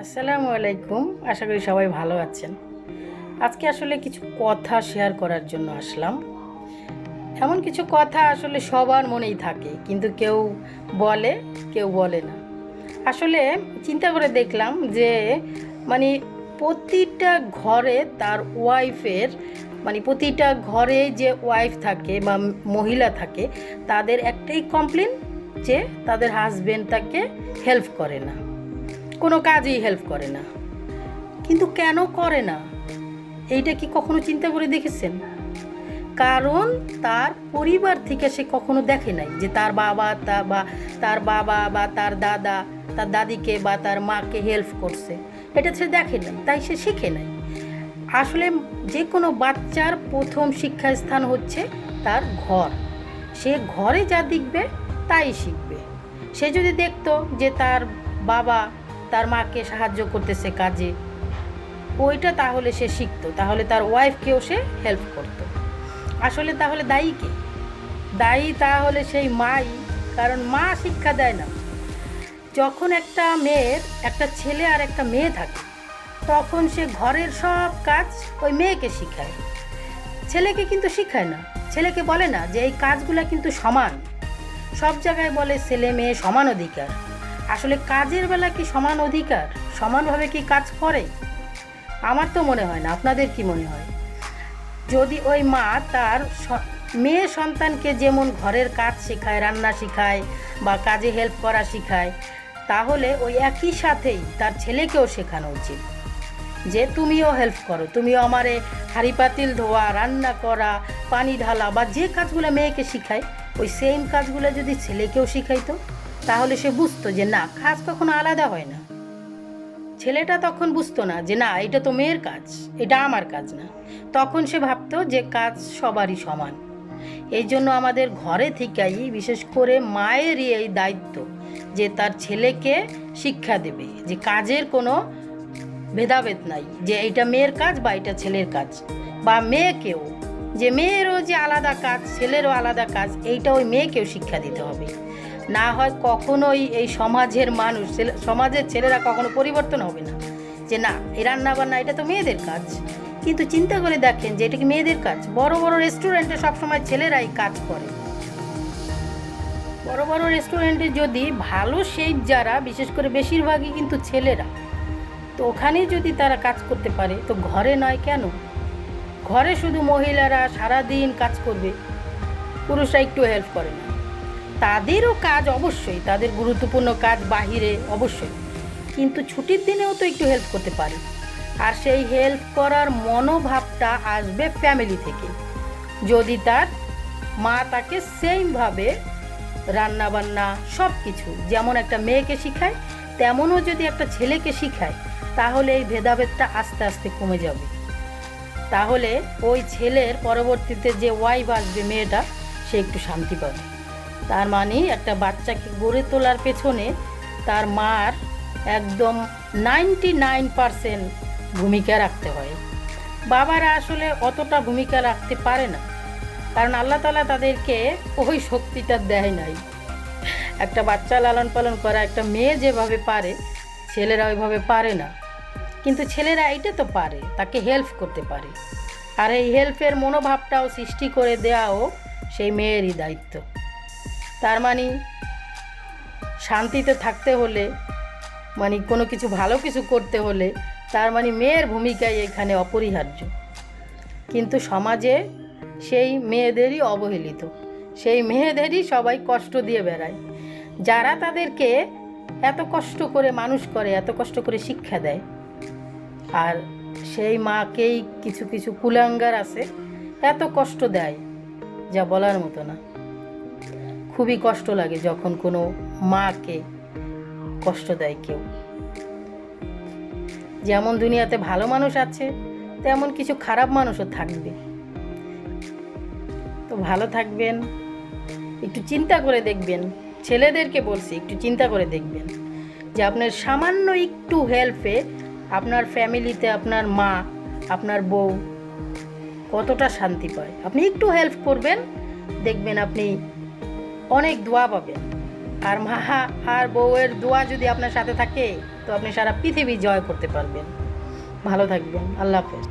আসসালামু আলাইকুম। আশা করি সবাই ভালো আছেন। আজকে আসলে কিছু কথা শেয়ার করার জন্য আসলাম। এমন কিছু কথা আসলে সবার মনেই থাকে, কিন্তু কেউ বলে, কেউ বলে না। আসলে চিন্তা করে দেখলাম যে মানে প্রতিটা ঘরে তার ওয়াইফের প্রতিটা ঘরে যে ওয়াইফ থাকে বা মহিলা থাকে, তাদের একটাই কমপ্লেন যে তাদের হাজবেন্ড তাকে হেল্প করে না, কোনো কাজেই হেল্প করে না। কিন্তু কেন করে না, এইটা কি কখনো চিন্তা করে দেখেছেন? কারণ তার পরিবার থেকে সে কখনো দেখে নাই যে তার বাবা বা তার দাদা তার দাদিকে বা তার মাকে হেল্প করছে। এটা সে দেখে নাই, তাই সে শিখে নাই। আসলে যে কোনো বাচ্চার প্রথম শিক্ষাস্থান হচ্ছে তার ঘর। সে ঘরে যা দেখবে তাই শিখবে। সে যদি দেখতো যে তার বাবা তার মাকে সাহায্য করতেছে কাজে, ওইটা তাহলে সে শিখতো, তাহলে তার ওয়াইফকেও সে হেল্প করতো। আসলে তাহলে দায়ী কে? দায়ী তাহলে সেই মাই, কারণ মা শিক্ষা দেয় না। যখন একটা মেয়ের একটা ছেলে আর একটা মেয়ে থাকে, তখন সে ঘরের সব কাজ ওই মেয়েকে শিখায়, ছেলেকে কিন্তু শিখায় না। ছেলেকে বলে না যে এই কাজগুলো কিন্তু সমান। সব জায়গায় বলে ছেলে মেয়ে সমান অধিকার। আসলে কাজের বেলা কি সমান অধিকার, সমানভাবে কি কাজ করে? আমার তো মনে হয় না। আপনাদের কি মনে হয়? যদি ওই মা তার মেয়ে সন্তানকে যেমন ঘরের কাজ শেখায়, রান্না শেখায় বা কাজে হেল্প করা শেখায়, তাহলে ওই একই সাথেই তার ছেলেকেও শেখানো উচিত যে তুমিও হেল্প করো, তুমিও আমারে হাঁড়ি পাতিল ধোয়া, রান্না করা, পানি ঢালা বা যে কাজগুলো মেয়েকে শিখায়, ওই সেম কাজগুলো যদি ছেলেকেও শিখাইতো, তাহলে সে বুঝতো যে না, কাজ কখনো আলাদা হয় না। ছেলেটা তখন বুঝতো না যে না, এটা তো মেয়ের কাজ, এটা আমার কাজ না। তখন সে ভাবতো যে কাজ সবারই সমান। এই জন্য আমাদের ঘরে থেকেই বিশেষ করে মায়েরই এই দায়িত্ব যে তার ছেলেকে শিক্ষা দেবে যে কাজের কোনো ভেদাভেদ নাই, যে এটা মেয়ের কাজ বা এটা ছেলের কাজ। বা মেয়েকেও, যে মেয়েরও যে আলাদা কাজ, ছেলেরও আলাদা কাজ, এইটা ওই মেয়েকেও শিক্ষা দিতে হবে। না হয় কখনোই এই সমাজের মানুষ, সমাজের ছেলেরা কখনো পরিবর্তন হবে না যে না, এই রান্না বান্না এটা তো মেয়েদের কাজ। কিন্তু চিন্তা করে দেখেন যে এটা কি মেয়েদের কাজ? বড় বড় রেস্টুরেন্টে সবসময় ছেলেরাই কাজ করে। বড় বড় রেস্টুরেন্টে যদি ভালো শেফ যারা, বিশেষ করে বেশিরভাগই কিন্তু ছেলেরা, তো ওখানে যদি তারা কাজ করতে পারে, তো ঘরে নয় কেন? ঘরে শুধু মহিলারা সারাদিন কাজ করবে, পুরুষরা একটু হেল্প করে না। তাদেরও কাজ অবশ্যই, তাদের গুরুত্বপূর্ণ কাজ বাহিরে অবশ্যই, কিন্তু ছুটির দিনেও তো একটু হেল্প করতে পারে। আর সেই হেল্প করার মনোভাবটা আসবে ফ্যামিলি থেকে। যদি তার মা তাকে সেইমভাবে রান্নাবান্না সব কিছু যেমন একটা মেয়েকে শিখায়, তেমনও যদি একটা ছেলেকে শিখায়, তাহলে এই ভেদাভেদটা আস্তে আস্তে কমে যাবে। তাহলে ওই ছেলের পরবর্তীতে যে ওয়াইফ আসবে, মেয়েটা, সে একটু শান্তি পাবে। তার মানে একটা বাচ্চাকে গড়ে তোলার পেছনে তার মার একদম 99% ভূমিকা রাখতে হয়। বাবারা আসলে অতটা ভূমিকা রাখতে পারে না, কারণ আল্লাহ তাআলা তাদেরকে ওই শক্তিটা দেয় নাই। একটা বাচ্চা লালন পালন করা একটা মেয়ে যেভাবে পারে, ছেলেরা ওইভাবে পারে না। কিন্তু ছেলেরা এটা তো পারে, তাকে হেল্প করতে পারে। আর এই হেল্পের মনোভাবটাও সৃষ্টি করে দেওয়াও সেই মেয়েরই দায়িত্ব। তার মানে শান্তিতে থাকতে হলে, কোনো কিছু ভালো কিছু করতে হলে, তার মেয়ের ভূমিকাই এখানে অপরিহার্য। কিন্তু সমাজে সেই মেয়েদেরই অবহেলিত, সেই মেয়েদেরই সবাই কষ্ট দিয়ে বেড়ায়, যারা তাদেরকে এত কষ্ট করে মানুষ করে, এত কষ্ট করে শিক্ষা দেয়। আর সেই মাকেই কিছু কিছু কুলাঙ্গার আছে, এত কষ্ট দেয় যা বলার মতো না। খুবই কষ্ট লাগে যখন কোনো মাকে কষ্ট দেয় কেউ। যেমন দুনিয়াতে ভালো মানুষ আছে, তেমন কিছু খারাপ মানুষও থাকবে। তো ভালো থাকবেন, একটু চিন্তা করে দেখবেন। ছেলেদেরকে বলছি, একটু চিন্তা করে দেখবেন যে আপনার সামান্য একটু হেল্পে আপনার ফ্যামিলিতে আপনার মা, আপনার বউ কতটা শান্তি পায়। আপনি একটু হেল্প করবেন, দেখবেন আপনি অনেক দোয়া পাবেন। আর মা আর বউয়ের দোয়া যদি আপনার সাথে থাকে তো আপনি সারা পৃথিবী জয় করতে পারবেন। ভালো থাকবেন। আল্লাহ হাফেজ।